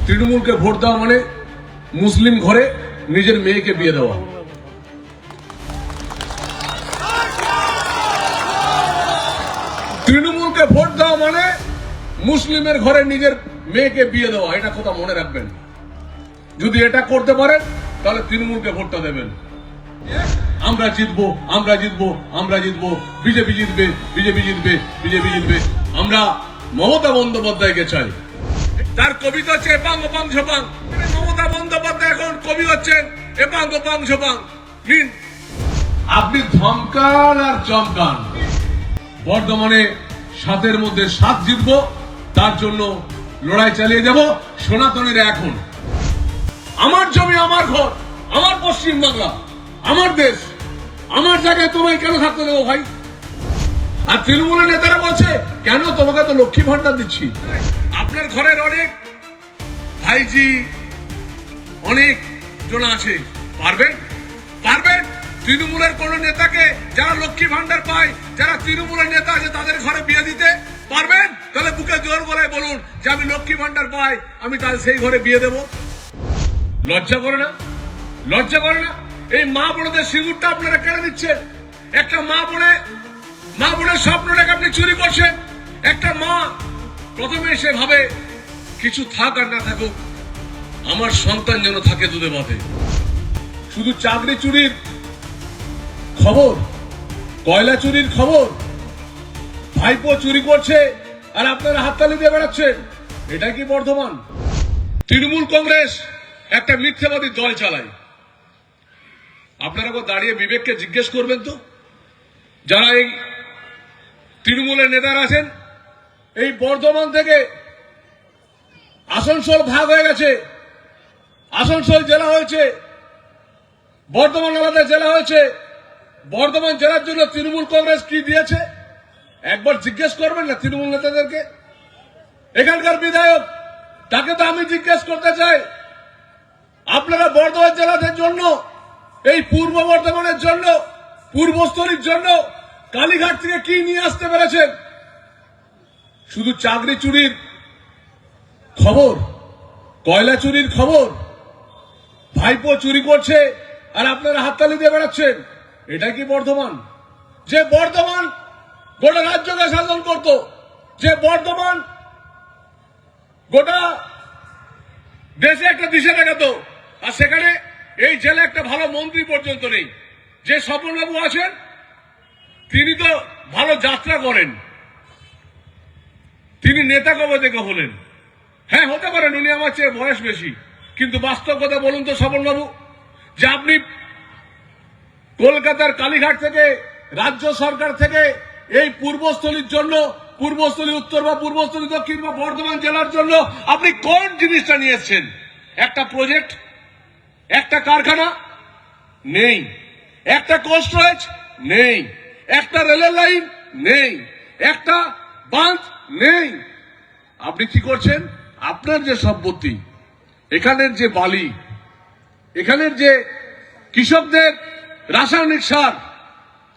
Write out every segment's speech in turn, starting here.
তৃণমূলকে ভোট দেওয়া মানে মুসলিম ঘরে নিজের মেয়েকে বিয়ে দেওয়া। তৃণমূলকে ভোট দেওয়া মানে মুসলিমের ঘরে নিজের মেয়েকে বিয়ে দেওয়া। এটা কথা মনে রাখবেন। যদি এটা করতে পারেন তাহলে তৃণমূলকে ভোটটা দেবেন। আমরা জিতবো, আমরা জিতবো, আমরা জিতবো, বিজেপি জিতবে, বিজেপি জিতবে, বিজেপি জিতবে। আমরা মমতা বন্দ্যোপাধ্যায়কে চাই। তার কবিতা হচ্ছে এপাং ওপাং ঝপাং। মমতা বন্দ্যোপাধ্যায় এখন কবি হচ্ছেন এপাং ওপাং ঝপাং। আপনি ধমকান আর চমকান, বর্ধমানে 7-এর মধ্যে 7 জিতবো, তার জন্য লড়াই চালিয়ে যাব। সনাতনীরা এখন আমার জমি, আমার ঘর, আমার পশ্চিম বাংলা, আমার দেশ, আমার জায়গায় তোমায় কেন থাকতে দেবো ভাই? আর তৃণমূলের নেতারা বলছে কেন তোমাকে তো লক্ষ্মী ভান্ডার দিচ্ছি। আপনার ঘরের অনেক ভাইজি, অনেক জন আছে, পারবেন? পারবেন? তৃণমূলের কোন নেতাকে যারা লক্ষ্মী ভান্ডার পায়, যারা তৃণমূলের নেতা আছে তাদের ঘরে বিয়ে দিতে পারবেন? তাহলে বুকে জোর গলায় বলুন যে আমি লক্ষ্মী ভান্ডার পাই, আমি তাহলে সেই ঘরে বিয়ে দেব। লজ্জা করে না? লজ্জা করে না? এই মা বোনদের সিঁদুরটা আপনারা কেড়ে দিচ্ছেন। একটা মা বোনের স্বপ্নটাকে আপনি চুরি করছেন। একটা মা প্রথমে সে ভাবে কিছু থাক আর না থাকুক, আমার সন্তান যেন থাকে দুধে ভাতে। শুধু চাকরি চুরির খবর, কয়লা চুরির খবর, ভাইপো চুরি করছে আর আপনারা হাততালি দিয়ে বেড়াচ্ছেন। এটা কি বর্ধমান? তৃণমূল কংগ্রেস একটা মিথ্যাবাদী দল চালায়। আপনারা দাঁড়িয়ে বিবেককে জিজ্ঞেস করবেন তো, যারা এই তৃণমূলের নেতারা আছেন, এই বর্ধমান থেকে আসানসোল ভাগ হয়ে গেছে, আসানসোল জেলা হয়েছে, বর্ধমান আলাদা জেলা হয়েছে। বর্ধমান জেলার জন্য তৃণমূল কংগ্রেস কি দিয়েছে একবার জিজ্ঞেস করবেন না তৃণমূল নেতাদেরকে? এখানকার বিধায়ক, তাকে তো আমি জিজ্ঞেস করতে চাই, আপনারা বর্ধমান জেলাদের জন্য, এই পূর্ব বর্ধমানের জন্য, পূর্বস্থলীর জন্য কালীঘাট থেকে কি নিয়ে আসতে পেরেছেন? শুধু চাকরি চুরির খবর, কয়লা চুরির খবর, ভাইপো চুরি করছে আর আপনারা হাততালি দিয়ে বেড়াচ্ছেন। এটা কি বর্ধমান? যে বর্ধমান গোটা রাজ্যকে শাসন করত, যে বর্ধমান গোটা দেশে একটা দিশা দেখাতো, আর সেখানে এই জেলে একটা ভালো মন্ত্রী পর্যন্ত নেই। যে স্বপনবাবু আছেন তিনি তো ভালো যাত্রা করেন, তিনি নেতা কবে থেকে হলেন? হ্যাঁ, হতে পারেন উনি আমার চেয়ে বয়স বেশি, কিন্তু বাস্তব কথা বলুন তো স্বপনবাবু, যে আপনি কলকাতার কালীঘাট থেকে, রাজ্য সরকার থেকে এই পূর্বস্থলীর জন্য, পূর্বস্থলী উত্তর বা পূর্বস্থলী দক্ষিণ বা বর্ধমান জেলার জন্য আপনি কোন জিনিসটা নিয়ে এসছেন? একটা প্রজেক্ট, একটা কারখানা নেই, একটা কোল্ড স্টোরেজ নেই, একটা রেলের লাইন নেই, একটা বাঁধ নেই। আপনি কি করছেন? আপনার যে সম্পত্তি, এখানের যে বালি, এখানের যে কৃষকদের রাসায়নিক সার,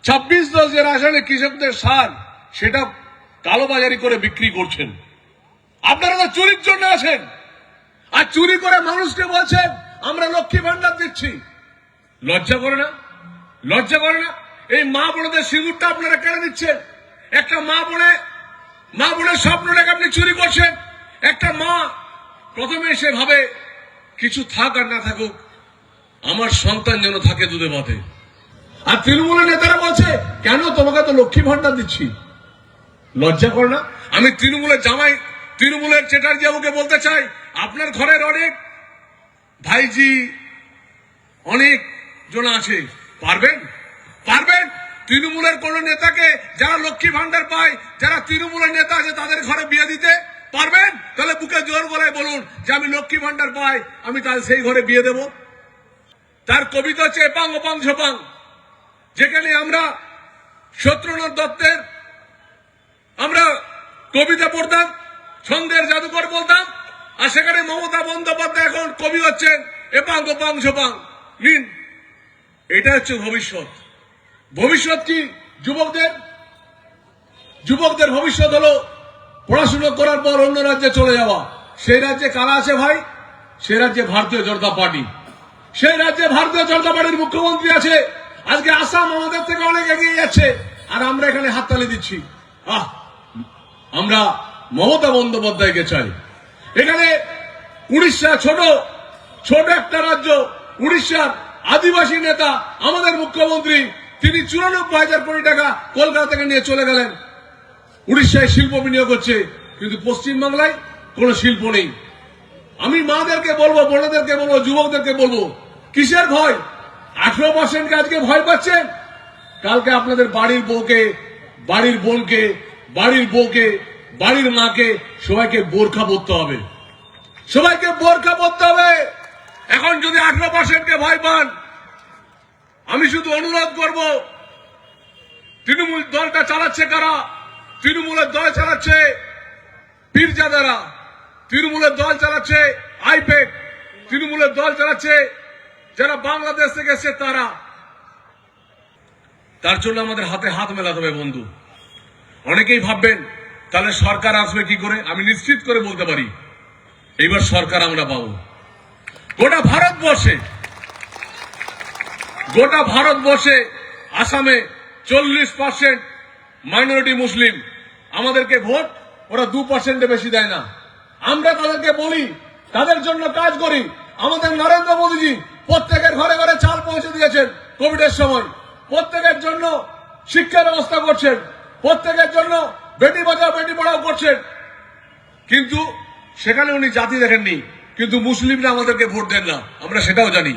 26 যে রাসায়নিক কৃষকদের সার, সেটা কালোবাজারি করে বিক্রি করছেন। আপনারা তো চুরির জন্য আছেন, আর চুরি করে মানুষকে বলছেন আমরা লক্ষ্মী ভান্ডার দিচ্ছি। লজ্জা করে না? লজ্জা করে না? এই মা বোনদের সিঁদুরটা আপনারা কেড়ে দিচ্ছেন। একটা মা বোনের স্বপ্নটাকে আপনি চুরি করছেন। একটা মা প্রথমে সে ভাবে কিছু থাক আর না থাকুক, আমার সন্তান যেন থাকে দুধে ভাতে। আর তৃণমূলের নেতারা বলছে কেন তোমাকে তো লক্ষ্মী ভান্ডার দিচ্ছি। লজ্জা করে না? আমি তৃণমূলের জামাই, তৃণমূলের চ্যাটার্জি বাবুকে বলতে চাই, আপনার ঘরের অনেক ভাইজি, অনেক জন আছে, পারবেন? পারবেন? তৃণমূলের কোন নেতাকে যারা লক্ষ্মী ভান্ডার পায়, যারা তৃণমূলের নেতা আছে তাদের ঘরে বিয়ে দিতে পারবেন? তাহলে বুকে জোর গলায় বলুন যে আমি লক্ষ্মী ভান্ডার পাই, আমি তাহলে সেই ঘরে বিয়ে দেব। তার কবিতা হচ্ছে এপাং ওপাং ঝপাং। যেখানে আমরা সত্যেন্দ্রনাথ দত্তের আমরা কবিতা পড়তাম, ছন্দের জাদুকর বলতাম, আর সেখানে মমতা বন্দ্যোপাধ্যায় এখন কবি হচ্ছেন এপাং ওপাং ঝপাং। নিন, এটা হচ্ছে ভবিষ্যৎ। ভবিষ্যৎ কি? যুবকদের ভবিষ্যৎ হলো পড়াশোনা করার পর অন্য রাজ্যে চলে যাওয়া। সেই রাজ্যে কারা আছে ভাই? সে রাজ্যে ভারতীয় জনতা পার্টি, সেই রাজ্যে ভারতীয় জনতা পার্টির মুখ্যমন্ত্রী আছে। আজকে আসাম আমাদের থেকে অনেক এগিয়ে যাচ্ছে, আর আমরা এখানে হাততালি দিচ্ছি। আমরা মমতা বন্দ্যোপাধ্যায়কে চাই। এখানে উড়িষ্যা ছোট ছোট একটা রাজ্য, উড়িষ্যার আদিবাসী নেতা আমাদের মুখ্যমন্ত্রী, তিনি 94,000 কোটি টাকা কলকাতা থেকে নিয়ে চলে গেলেন। উড়িষ্যায় শিল্প বিনিয়োগ হচ্ছে, কিন্তু পশ্চিমবাংলায় কোনো শিল্প নেই। আমি মাদেরকে বলবো, বোনেদেরকে বলবো, যুবকদেরকে বলবো, কিসের ভয়? 18% আজকে ভয় পাচ্ছেন। কালকে আপনাদের বাড়ির বউকে, বাড়ির বোনকে, বাড়ির বউকে, বাড়ির মাকে সবাইকে বোরখা পরতে হবে, সবাইকে বোরখা পরতে হবে। এখন যদি 18%কে ভয় পান, আমি শুধু অনুরোধ করব, তৃণমূল দলটা চালাচ্ছে কারা? তৃণমূলের দল চালাচ্ছে পীরজাদারা, তৃণমূলের দল চালাচ্ছে আইপ্যাক, তৃণমূলের দল চালাচ্ছে যারা বাংলাদেশ থেকে এসছে তারা। তার জন্য আমাদের হাতে হাত মেলাতে হবে বন্ধু। অনেকেই ভাববেন তাহলে সরকার আসবে কি করে? আমি নিশ্চিত করে বলতে পারি, এইবার সরকার আমরা পাবো। গোটা ভারতবর্ষে আসামে 40% মাইনরিটি মুসলিম। আমাদেরকে ভোট ওরা 2% বেশি দেয় না। আমরা তাদেরকে বলি, তাদের জন্য কাজ করি। আমাদের নরেন্দ্র মোদীজি প্রত্যেকের ঘরে ঘরে চাল পৌঁছে দিয়েছেন কোভিডের সময়, প্রত্যেকের জন্য শিক্ষা ব্যবস্থা করছেন, প্রত্যেকের জন্য বেটি বাঁচাও বেটি পড়াও করছেন। কিন্তু সেখানে উনি জাতি দেখেননি, কিন্তু মুসলিমরা আমাদেরকে ভোট দেন না, আমরা সেটাও জানি।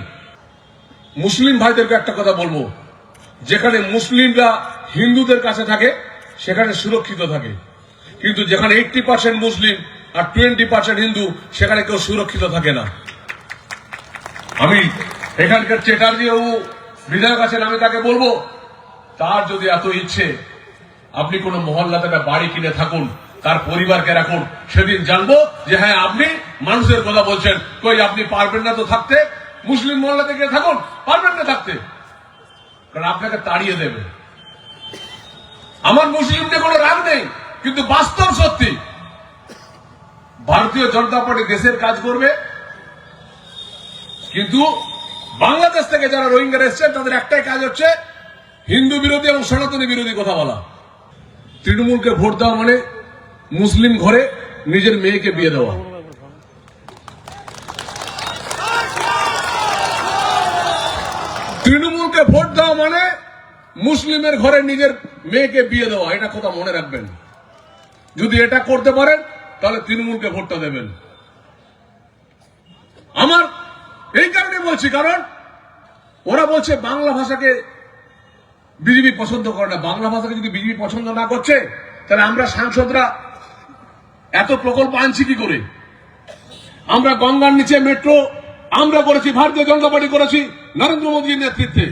মুসলিম ভাইদেরকে একটা কথা বলবো, যেখানে মুসলিমরা হিন্দুদের কাছে থাকে সেখানে সুরক্ষিত থাকে, কিন্তু যেখানে 80% মুসলিম আর 20% হিন্দু, সেখানে কেউ সুরক্ষিত থাকে না। আমি এখানকার চ্যাটার্জি বাবু বিধায়ক আছেন, আমি তাকে বলবো, তার যদি এত ইচ্ছে, আপনি কোন মহল্লাতে একটা বাড়ি কিনে থাকুন, তার পরিবারকে রাখুন, সেদিন জানবো যে হ্যাঁ আপনি মানুষের কথা বলছেন। কই আপনি পারবেন না তো থাকতে? মুসলিম মহল্লাতে গিয়ে থাকুন, পারবেন না থাকতে, কারণ আপনাকে তাড়িয়ে দেবে। আমার মুসলিমদের কোনো রাগ নেই, কিন্তু বাস্তব সত্যি ভারতীয় জনতা পার্টি দেশের কাজ করবে, কিন্তু বাংলাদেশ থেকে যারা রোহিঙ্গারা এসছেন তাদের একটাই কাজ হচ্ছে হিন্দু বিরোধী এবং সনাতনী বিরোধী কথা বলা। তৃণমূলকে ভোট দেওয়া মানে মুসলিম ঘরে নিজের মেয়েকে বিয়ে দেওয়া। তৃণমূলকে ভোট দেওয়া মানে মুসলিমের ঘরে নিজের মেয়েকে বিয়ে দেওয়া, এটা কথা মনে রাখবেন। যদি এটা করতে পারেন তাহলে তৃণমূলকে ভোটটা দেবেন। আমার এই কারণে বলছি, কারণ ওরা বলছে বাংলা ভাষাকে বিজেপি পছন্দ করে না। বাংলা ভাষাকে যদি বিজেপি পছন্দ না করছে, তাহলে আমরা সাংসদরা এত প্রকল্প আনছি কি করে? আমরা গঙ্গার নিচে মেট্রো আমরা করেছি, ভারতীয় জনতা পার্টি করেছি নরেন্দ্র মোদীর নেতৃত্বে।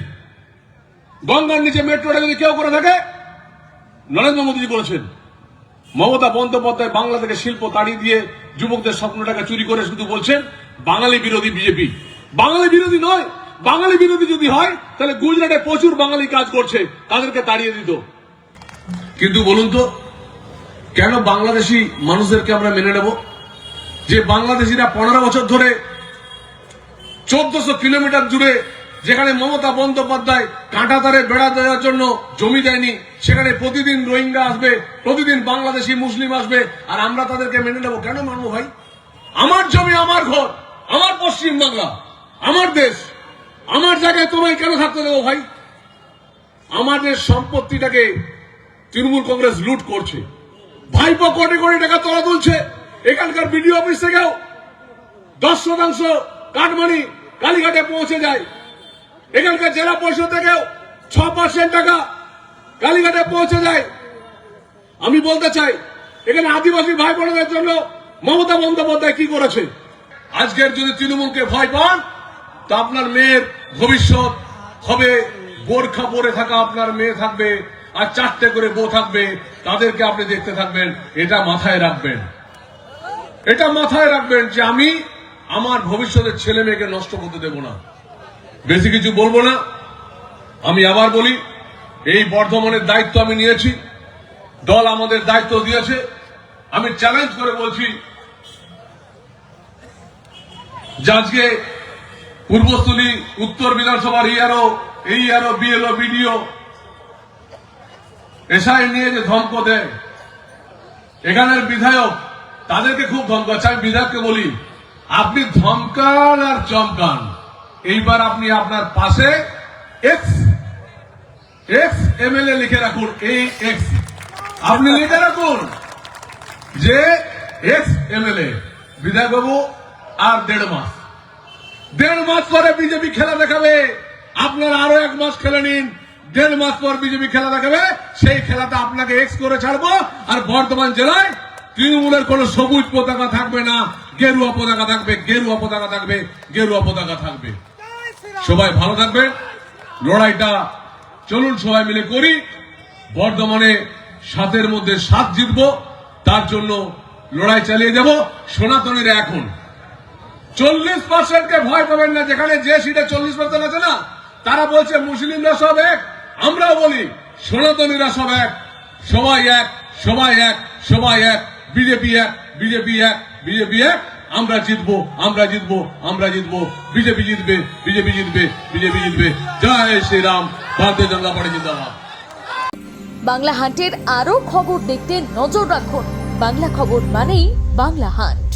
গঙ্গার নিচে মেট্রোটা যদি কেউ করে থাকে, নরেন্দ্র মোদী করেছেন। মমতা বন্দ্যোপাধ্যায় বাংলা থেকে শিল্প তাড়িয়ে দিয়ে যুবকদের স্বপ্নটাকে চুরি করে শুধু বলছেন বাঙালি বিরোধী বিজেপি। বাঙালি বিরোধী নয়, বাঙালি বিরোধী যদি হয় তাহলে গুজরাটে প্রচুর বাঙালি কাজ করছে, তাদেরকে তাড়িয়ে দিত। কিন্তু বলুন তো, কেন বাংলাদেশি মানুষদেরকে আমরা মেনে নেব? যে বাংলাদেশিরা 15 বছর ধরে 1400 কিলোমিটার জুড়ে, যেখানে মমতা বন্দ্যোপাধ্যায় কাঁটাতারে বেড়া দেওয়ার জন্য জমি দেয়নি, সেখানে প্রতিদিন রোহিঙ্গা আসবে, প্রতিদিন বাংলাদেশি মুসলিম আসবে, আর আমরা তাদেরকে মেনে নেব? কেন মানবো ভাই? আমার জমি, আমার ঘর, আমার পশ্চিম বাংলা, আমার দেশ, আমার জায়গায় তোমায় কেন থাকতে দেবো ভাই? আমাদের সম্পত্তিটাকে তৃণমূল কংগ্রেস লুট করছে। ভাইপো কোটি কোটি টাকা তোলা তুলছে। এখানকার বিডিও অফিস থেকেও 10% কাটমানি কালীঘাটে পৌঁছে যায়। এখানকার জেলা পরিষদ থেকেও 6% টাকা কালীঘাটে পৌঁছে যায়। আমি বলতে চাই, এখানে আদিবাসী ভাই বোনদের জন্য মমতা বন্দ্যোপাধ্যায় কি করেছে? আজকের যদি তৃণমূলকে ভয় পান, তা আপনার মেয়ের ভবিষ্যৎ হবে বোরখা পরে থাকা আপনার মেয়ে থাকবে, আর 4টে করে বউ থাকবে, তাদেরকে আপনি দেখতে থাকবেন। এটা মাথায় রাখবেন, এটা মাথায় রাখবেন যে আমি আমার ভবিষ্যতের ছেলে মেয়েকে নষ্ট করতে দেব না। বেশি কিছু বলবো না। আমি আবার বলি, এই বর্ধমানের দায়িত্ব আমি নিয়েছি, দল আমাদের দায়িত্ব দিয়েছে। আমি চ্যালেঞ্জ করে বলছি, আজকে পূর্বস্থলী উত্তর বিধানসভার ইআরও বিএলও বিডিও এসআই নিয়ে যে ধমক দেয়, এখানের বিধায়ক তাদেরকে খুব ধমকাচ্ছে। আমি বিধায়ককে বলি, আপনি ধমকান আর চমকান, এইবার আপনি আপনার পাশে এক্স এমএলএ লিখে রাখুন। এই এক্স আপনি লিখে রাখুন যে এক্স এমএলএ বিধায়ক বাবু আর 1.5 মাস পরে বিজেপি খেলা দেখাবে। আপনারা আরো 1 মাস খেলে নিন, 1.5 মাস পর বিজেপি খেলা দেখাবে। সেই খেলাতে আপনাকে এক্স করে ছাড়বো। আর বর্ধমান জেলায় তৃণমূলের কোন সবুজ পতাকা থাকবে না, গেরুয়া পতাকা থাকবে, গেরুয়া পতাকা থাকবে, গেরুয়া পতাকা থাকবে। সবাই ভালো থাকবেন। লড়াইটা চলুন সবাই মিলে করি। বর্ধমানে 7-এর মধ্যে 7 জিতবো, তার জন্য লড়াই চালিয়ে যাব। সনাতনীরা এখন 40%কে ভয় পাবেন না। যেখানে যে সিটে 40% আছে না, তারা বলছে মুসলিমরা সব এক। আমরাও বলি সনাতনীরা সব এক, সবাই এক, সবাই এক, সবাই এক, বিজেপি এক, বিজেপি এক, বিজেপি এক। আমরা জিতবো, আমরা জিতবো, আমরা জিতবো। বিজেপি জিতবে, বিজেপি জিতবে, বিজেপি জিতবে। জয় শ্রীরাম, ভারতীয় জনতা পার্টি জিন্দাবাদ। বাংলা হান্টের আরও খবর দেখতে নজর রাখুন। বাংলা খবর মানেই বাংলা হান্ট।